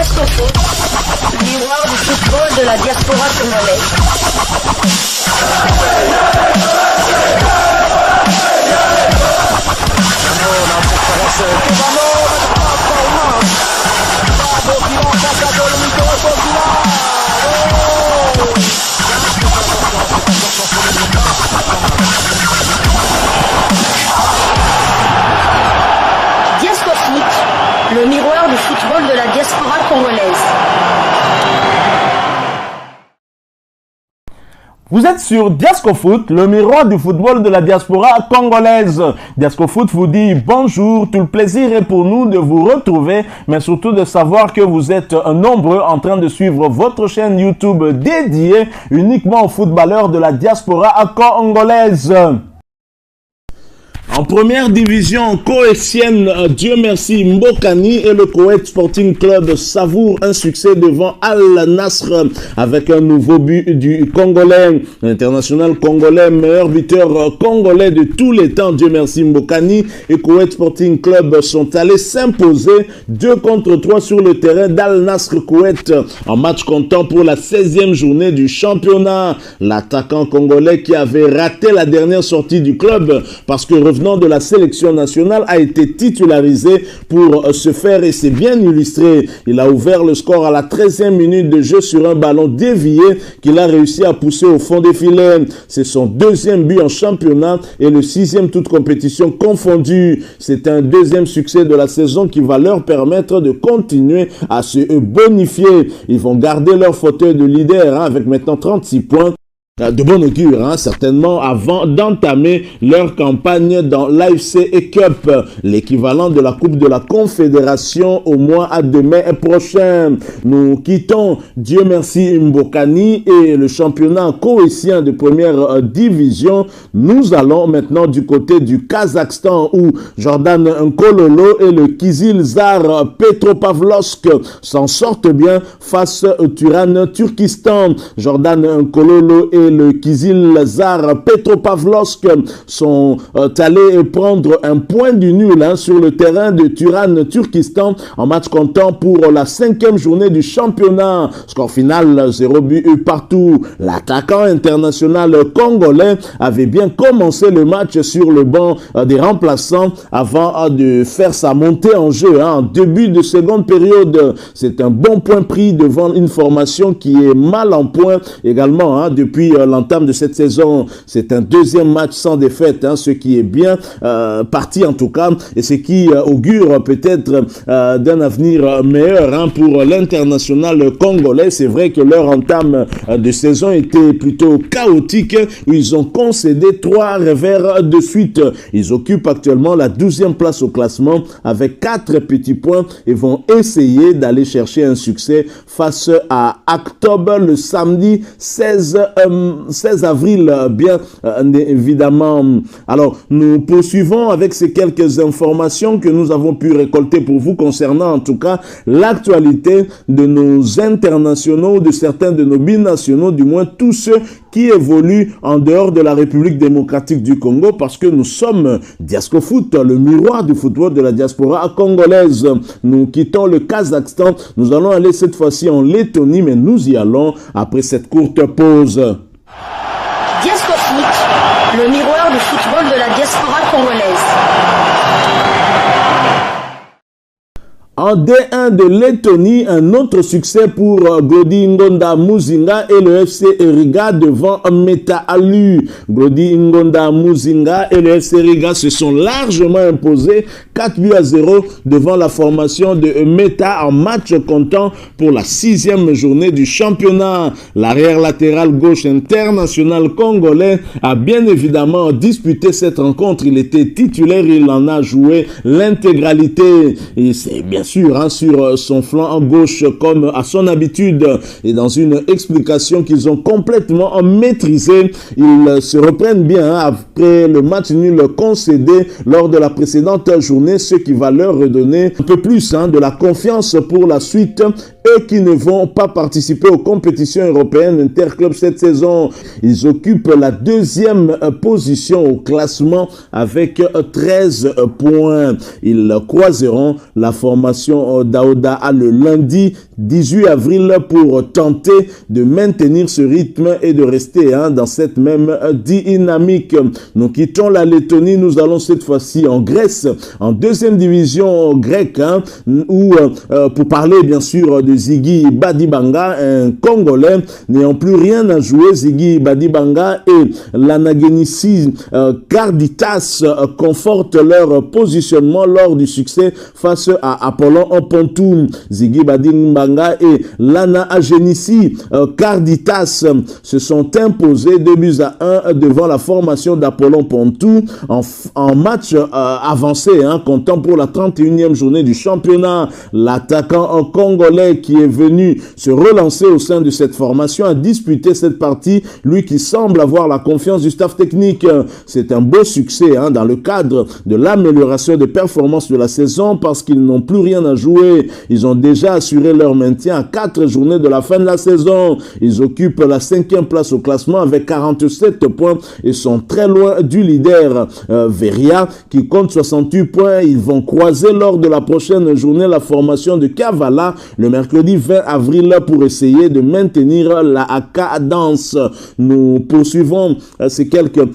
Diascofoot, miroir du football de la diaspora congolaise. Diascofoot, le miroir du football de la diaspora congolaise. Vous êtes sur Diascofoot, le miroir du football de la diaspora congolaise. Diascofoot vous dit bonjour, tout le plaisir est pour nous de vous retrouver, mais surtout de savoir que vous êtes nombreux en train de suivre votre chaîne YouTube dédiée uniquement aux footballeurs de la diaspora congolaise. En première division coétienne, Dieu merci, Mbokani et le Koweït Sporting Club savourent un succès devant Al Nassr avec un nouveau but du Congolais. L'international congolais, meilleur buteur congolais de tous les temps, Dieu merci, Mbokani et Koweït Sporting Club sont allés s'imposer 2-3 sur le terrain d'Al Nassr Koweït en match comptant pour la 16e journée du championnat. L'attaquant congolais qui avait raté la dernière sortie du club parce que revenant de la sélection nationale a été titularisé pour ce faire et c'est bien illustré. Il a ouvert le score à la 13e minute de jeu sur un ballon dévié qu'il a réussi à pousser au fond des filets. C'est son deuxième but en championnat et le 6e toute compétition confondue. C'est un deuxième succès de la saison qui va leur permettre de continuer à se bonifier. Ils vont garder leur fauteuil de leader avec maintenant 36 points. De bon augure, certainement, avant d'entamer leur campagne dans l'AFC Cup, l'équivalent de la Coupe de la Confédération au mois de mai prochain. Nous quittons, Dieu merci, Mbokani et le championnat koweïtien de première division. Nous allons maintenant du côté du Kazakhstan où Jordan Nkololo et le Kizilzar Petropavlovsk s'en sortent bien face au Turan Turkistan. Jordan Nkololo et le Kizilzar Petropavlovsk sont allés prendre un point du nul sur le terrain de Turan Turkistan en match comptant pour la 5e journée du championnat. Score final 0 but partout. L'attaquant international congolais avait bien commencé le match sur le banc des remplaçants avant de faire sa montée en jeu en début de seconde période. C'est un bon point pris devant une formation qui est mal en point également depuis l'entame de cette saison. C'est un deuxième match sans défaite, ce qui est bien parti en tout cas, et ce qui augure peut-être d'un avenir meilleur pour l'international congolais. C'est vrai que leur entame de saison était plutôt chaotique, où ils ont concédé 3 revers de suite. Ils occupent actuellement la 12e place au classement avec 4 petits points et vont essayer d'aller chercher un succès face à Octobre le samedi 16 avril, bien évidemment. Alors, nous poursuivons avec ces quelques informations que nous avons pu récolter pour vous concernant en tout cas l'actualité de nos internationaux, de certains de nos binationaux, du moins tous ceux qui évoluent en dehors de la République démocratique du Congo, parce que nous sommes Diascofoot, le miroir du football de la diaspora congolaise. Nous quittons le Kazakhstan, nous allons aller cette fois-ci en Lettonie, mais nous y allons après cette courte pause. Diascofoot, le miroir du football de la diaspora congolaise. En D1 de Lettonie, un autre succès pour Glody Ngonda Muzinga et le FC Riga devant Meta Alu. Glody Ngonda Muzinga et le FC Riga se sont largement imposés 4-0 devant la formation de Meta en match comptant pour la 6e journée du championnat. L'arrière latéral gauche international congolais a bien évidemment disputé cette rencontre. Il était titulaire, il en a joué l'intégralité. Et c'est bien sûr sur son flanc gauche comme à son habitude, et dans une explication qu'ils ont complètement maîtrisée. Ils se reprennent bien après le match nul concédé lors de la précédente journée, ce qui va leur redonner un peu plus de la confiance pour la suite eux qui ne vont pas participer aux compétitions européennes interclubs cette saison. Ils occupent la deuxième position au classement avec 13 points. Ils croiseront la formation d'Aouda le lundi 18 avril pour tenter de maintenir ce rythme et de rester dans cette même dynamique. Nous quittons la Lettonie, nous allons cette fois-ci en Grèce, en deuxième division grecque, où pour parler bien sûr de Ziggy Badibanga, un Congolais n'ayant plus rien à jouer. Ziggy Badibanga et l'Anagenisi Carditas confortent leur positionnement lors du succès face à Apollon Pontoun. Ziggy Badibanga et l'Anagenisi Carditas se sont imposés 2-1 devant la formation d'Apollon Pontoun en match avancé, comptant pour la 31e journée du championnat. L'attaquant congolais qui est venu se relancer au sein de cette formation a disputé cette partie, lui qui semble avoir la confiance du staff technique. C'est un beau succès dans le cadre de l'amélioration des performances de la saison parce qu'ils n'ont plus rien à jouer. Ils ont déjà assuré leur maintien à 4 journées de la fin de la saison. Ils occupent la 5e place au classement avec 47 points et sont très loin du leader Veria qui compte 68 points. Ils vont croiser lors de la prochaine journée la formation de Kavala le mercredi 20 avril pour essayer de maintenir la cadence. Nous poursuivons ces quelques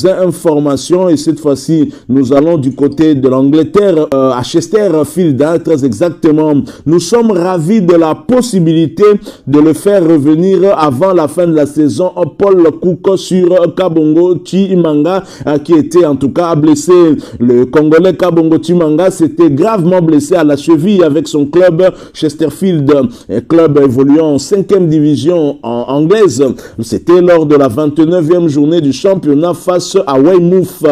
informations et cette fois-ci nous allons du côté de l'Angleterre à Chesterfield, très exactement. Nous sommes ravis de la possibilité de le faire revenir avant la fin de la saison. Paul Cook sur Kabongo Chimanga qui était en tout cas blessé. Le Congolais Kabongo Chimanga s'était gravement blessé à la cheville avec son club Chesterfield, club évoluant en 5e division anglaise. C'était lors de la 29e journée du championnat face à Weymouth.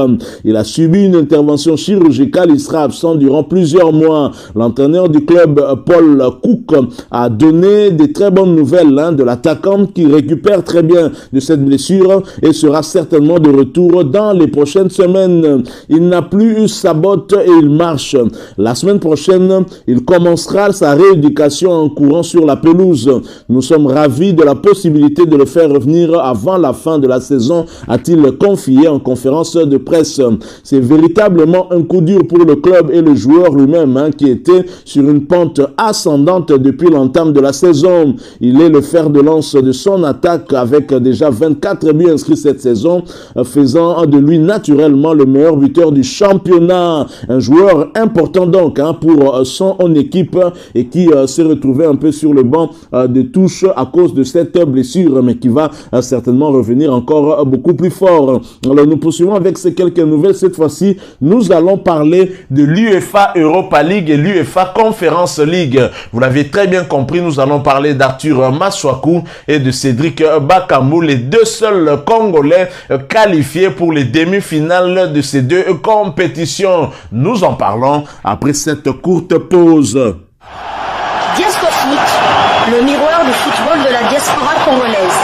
Il a subi une intervention chirurgicale. Il sera absent durant plusieurs mois. L'entraîneur du club, Paul Cook, a donné des très bonnes nouvelles de l'attaquant qui récupère très bien de cette blessure et sera certainement de retour dans les prochaines semaines. Il n'a plus eu sa botte et il marche. La semaine prochaine, il commencera sa rééducation en courant sur la pelouse. Nous sommes ravis de la possibilité de le faire revenir avant la fin de la saison, a-t-il confié en conférence de presse. C'est véritablement un coup dur pour le club et le joueur lui-même qui était sur une pente ascendante depuis l'entame de la saison. Il est le fer de lance de son attaque avec déjà 24 buts inscrits cette saison, faisant de lui naturellement le meilleur buteur du championnat. Un joueur important donc pour son équipe et qui s'est retrouvé un peu sur le banc de touche à cause de cette blessure, mais qui va certainement revenir encore beaucoup plus fort. Alors nous poursuivons avec ces quelques nouvelles. Cette fois-ci, nous allons parler de l'UEFA Europa League et l'UEFA Conference League. Vous l'avez très bien compris, nous allons parler d'Arthur Masuaku et de Cédric Bakambu, les deux seuls Congolais qualifiés pour les demi-finales de ces deux compétitions. Nous en parlons après cette courte pause. Diaspora Foot, le miroir du football de la diaspora congolaise.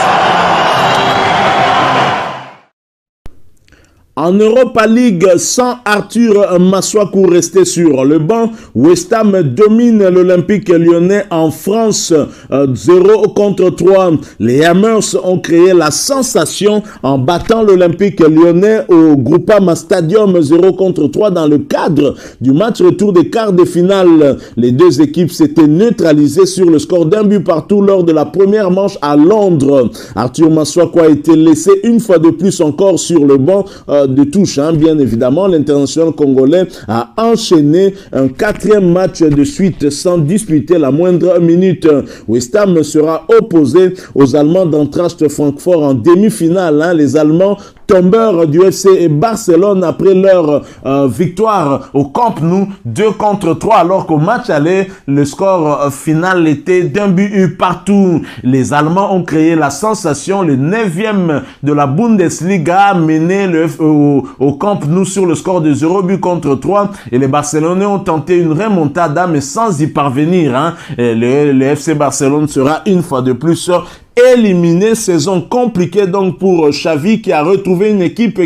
En Europa League, sans Arthur Masuaku resté sur le banc, West Ham domine l'Olympique lyonnais en France 0-3. Les Hammers ont créé la sensation en battant l'Olympique lyonnais au Groupama Stadium 0-3 dans le cadre du match retour des quarts de finale. Les deux équipes s'étaient neutralisées sur le score d'un but partout lors de la première manche à Londres. Arthur Masuaku a été laissé une fois de plus encore sur le banc de touche, bien évidemment. L'international congolais a enchaîné un 4e match de suite sans disputer la moindre minute. West Ham sera opposé aux Allemands d'Eintracht Francfort en demi-finale. Les Allemands tombeurs du FC Barcelone après leur victoire au Camp Nou 2-3, alors qu'au match aller, le score final était d'un but partout. Les Allemands ont créé la sensation, le 9e de la Bundesliga a mené au Camp Nou sur le score de 0-3 et les Barcelonais ont tenté une remontada mais sans y parvenir. Le FC Barcelone sera une fois de plus éliminé. Saison compliquée donc pour Xavi qui a retrouvé une équipe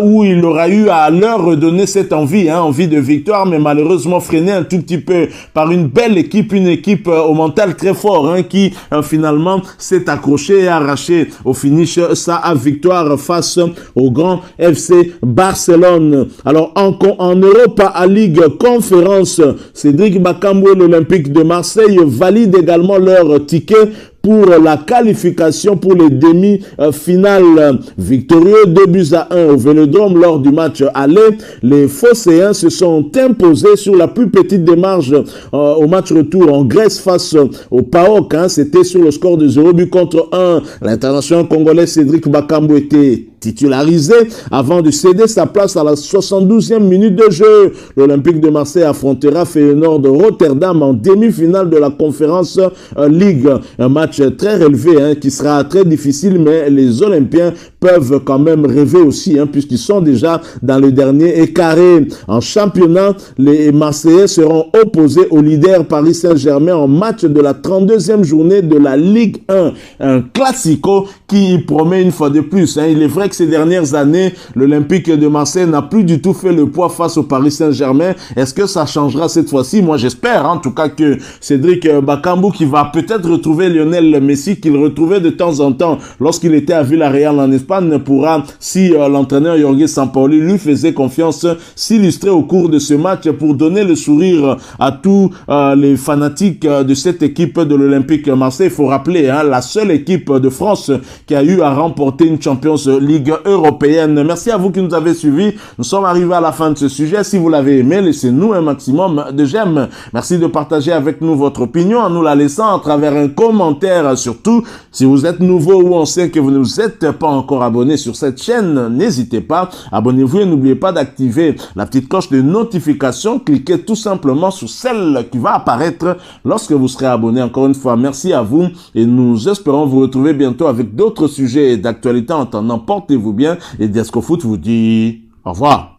où il aura eu à leur redonner cette envie, envie de victoire, mais malheureusement freinée un tout petit peu par une belle équipe, une équipe au mental très fort qui finalement s'est accrochée et arraché au finish sa victoire face au grand FC Barcelone. Alors en Europa League Conférence, Cédric Bakambu et l'Olympique de Marseille valident également leur ticket pour la qualification pour les demi-finales. Victorieux 2-1 au Vélodrome lors du match aller, les Phocéens se sont imposés sur la plus petite démarche au match retour en Grèce face au PAOK. C'était sur le score de 0-1. L'international congolais Cédric Bakambu était titularisé avant de céder sa place à la 72e minute de jeu. L'Olympique de Marseille affrontera Feyenoord de Rotterdam en demi-finale de la Conférence League. Un match très relevé qui sera très difficile, mais les Olympiens peuvent quand même rêver aussi puisqu'ils sont déjà dans le dernier carré. En championnat, les Marseillais seront opposés au leader Paris Saint-Germain en match de la 32e journée de la Ligue 1. Un classico qui promet une fois de plus. Il est vrai que ces dernières années, l'Olympique de Marseille n'a plus du tout fait le poids face au Paris Saint-Germain. Est-ce que ça changera cette fois-ci? Moi, j'espère en tout cas que Cédric Bakambu, qui va peut-être retrouver Lionel Messi, qu'il retrouvait de temps en temps lorsqu'il était à Villarreal en Espagne, pourra, si l'entraîneur Jorge Sampaoli lui faisait confiance, s'illustrer au cours de ce match pour donner le sourire à tous les fanatiques de cette équipe de l'Olympique Marseille. Il faut rappeler, la seule équipe de France qui a eu à remporter une Champions League européenne. Merci à vous qui nous avez suivis. Nous sommes arrivés à la fin de ce sujet. Si vous l'avez aimé, laissez-nous un maximum de j'aime. Merci de partager avec nous votre opinion en nous la laissant à travers un commentaire. Surtout, si vous êtes nouveau ou ancien que vous ne vous êtes pas encore abonné sur cette chaîne, n'hésitez pas. Abonnez-vous et n'oubliez pas d'activer la petite cloche de notification. Cliquez tout simplement sur celle qui va apparaître lorsque vous serez abonné. Encore une fois, merci à vous et nous espérons vous retrouver bientôt avec d'autres sujets d'actualité. En attendant, portez-vous bien et Diasco Foot vous dit au revoir.